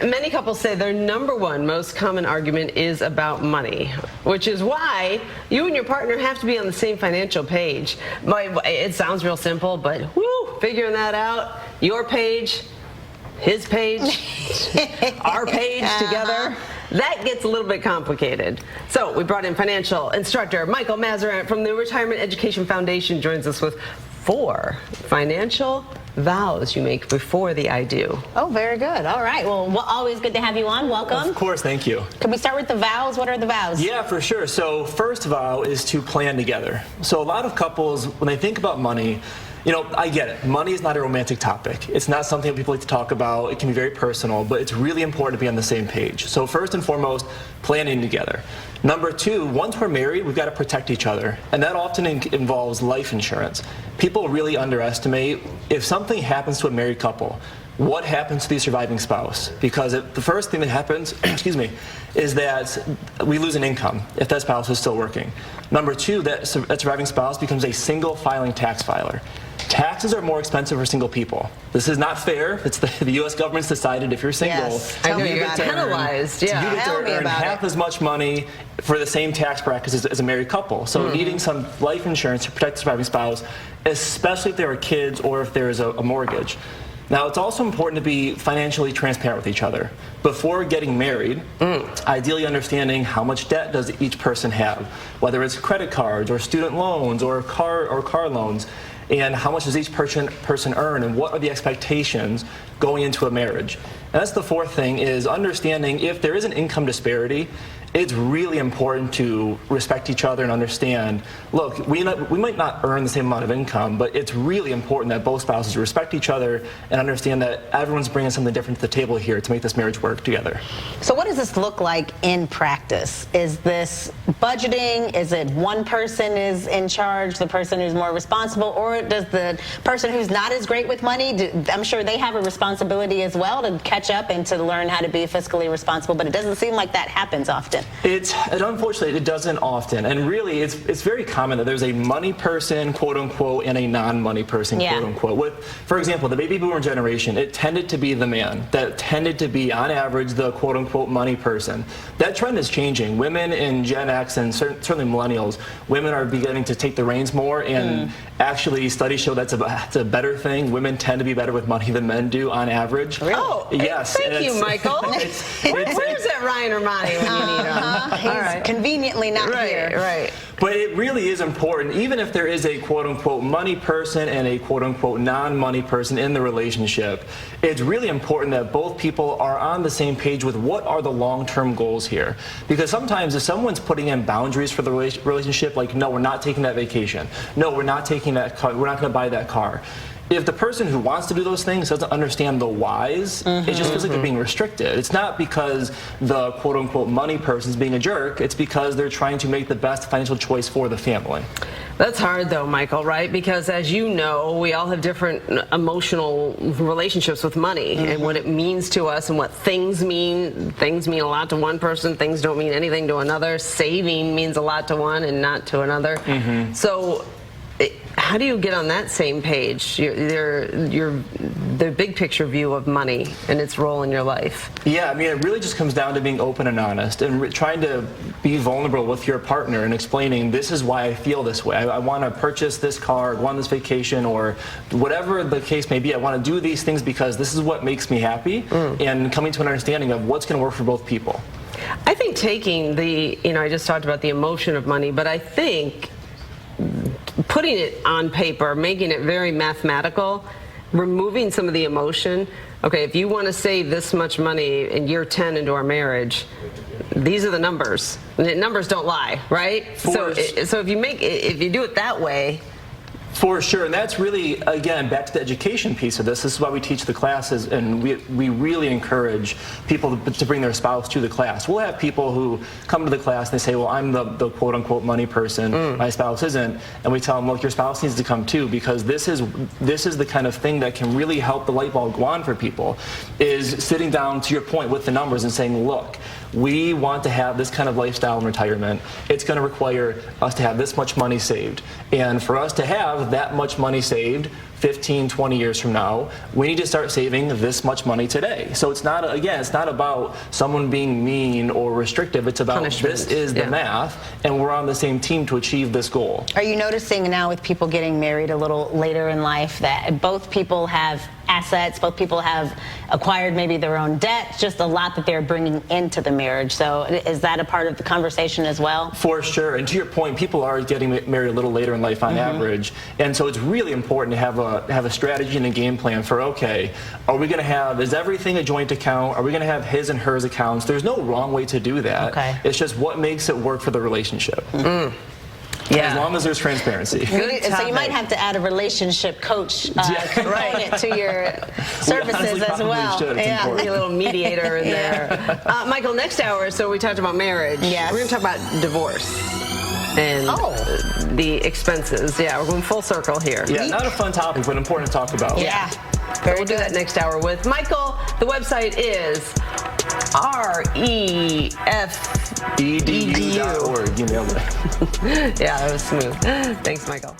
Many couples say their number one most common argument is about money, which is why you and your partner have to be on the same financial page. It sounds real simple, but woo, figuring that out, your page, his page, our page together, that gets a little bit complicated. So we brought in financial instructor Michael Masserant from the Retirement Education Foundation, joins us with 4 financial vows you make before the I do. Oh, very good. All right. Well, always good to have you on. Welcome. Of course. Thank you. Can we start with the vows? What are the vows? Yeah, for sure. So first vow is to plan together. So a lot of couples, when they think about money, you know, I get it. Money is not a romantic topic. It's not something that people like to talk about. It can be very personal, but it's really important to be on the same page. So first and foremost, planning together. Number 2, once we're married, we've got to protect each other. And that often involves life insurance. People really underestimate if something happens to a married couple, what happens to the surviving spouse? Because the first thing that happens, excuse me, is that we lose an income if that spouse is still working. Number 2, that surviving spouse becomes a single filing tax filer. Taxes are more expensive for single people. This is not fair. It's the U.S. government's decided if you're single, yes. you get penalized. You get to earn half as much money for the same tax brackets as a married couple. So needing some life insurance to protect the surviving spouse, especially if there are kids or if there is a mortgage. Now, it's also important to be financially transparent with each other. Before getting married, ideally understanding how much debt does each person have, whether it's credit cards or student loans or car loans, and how much does each person earn, and what are the expectations going into a marriage. And that's the 4th thing, is understanding if there is an income disparity, it's really important to respect each other and understand, look, we might not earn the same amount of income, but it's really important that both spouses respect each other and understand that everyone's bringing something different to the table here to make this marriage work together. So what does this look like in practice? Is this budgeting? Is it one person is in charge, the person who's more responsible, or does the person who's not as great with money, I'm sure they have a responsibility as well to catch up and to learn how to be fiscally responsible, but it doesn't seem like that happens often. Unfortunately, it doesn't often, and really, it's very common that there's a money person, quote unquote, and a non-money person, quote unquote. For example, the baby boomer generation, it tended to be the man that tended to be, on average, the quote unquote money person. That trend is changing. Women in Gen X and certainly millennials, women are beginning to take the reins more, and actually, studies show that's a better thing. Women tend to be better with money than men do, on average. Really? Oh, yes. Thank you, Michael. Where's that Ryan Romani when you need him? He's conveniently not here. Right. But it really is important, even if there is a quote-unquote money person and a quote-unquote non-money person in the relationship, it's really important that both people are on the same page with what are the long-term goals here. Because sometimes if someone's putting in boundaries for the relationship, like, no, we're not taking that vacation, no, we're not taking that car, we're not going to buy that car. If the person who wants to do those things doesn't understand the whys, it just feels like they're being restricted. It's not because the quote-unquote money person is being a jerk. It's because they're trying to make the best financial choice for the family. That's hard, though, Michael, right? Because as you know, we all have different emotional relationships with money and what it means to us and what things mean. Things mean a lot to one person. Things don't mean anything to another. Saving means a lot to one and not to another. So how do you get on that same page, the big picture view of money and its role in your life? Yeah, I mean, it really just comes down to being open and honest and trying to be vulnerable with your partner and explaining, this is why I feel this way. I want to purchase this car, go on this vacation, or whatever the case may be. I want to do these things because this is what makes me happy, and coming to an understanding of what's going to work for both people. I think taking I just talked about the emotion of money, but I think putting it on paper, making it very mathematical, removing some of the emotion. Okay, if you want to save this much money in year 10 into our marriage, these are the numbers. The numbers don't lie, right? So if you do it that way. For sure, and that's really, again, back to the education piece of this. This is why we teach the classes, and we really encourage people to bring their spouse to the class. We'll have people who come to the class and they say, well, I'm the quote-unquote money person, my spouse isn't, and we tell them, look, your spouse needs to come too, because this is the kind of thing that can really help the light bulb go on for people, is sitting down, to your point, with the numbers and saying, look, we want to have this kind of lifestyle in retirement. It's going to require us to have this much money saved. And for us to have that much money saved 15, 20 years from now, we need to start saving this much money today. So it's not, again, it's not about someone being mean or restrictive. It's about this is the math, and we're on the same team to achieve this goal. Are you noticing now with people getting married a little later in life that both people have assets, both people have acquired maybe their own debt, just a lot that they're bringing into the marriage? So is that a part of the conversation as well? For sure. And to your point, people are getting married a little later in life on average. And so it's really important to have a strategy and a game plan for, okay, are we going to have, is everything a joint account? Are we going to have his and hers accounts? There's no wrong way to do that. Okay. It's just what makes it work for the relationship. Yeah. As long as there's transparency. So you might have to add a relationship coach component to your services as well. Yeah. A little mediator in there. Michael, next hour, so we talked about marriage. Yes. We're going to talk about divorce and the expenses. Yeah, we're going full circle here. Yeah, not a fun topic, but important to talk about. Yeah. We'll do that next hour with Michael. The website is refedu.org. edu.org. You nailed it. Yeah, that was smooth. Thanks, Michael.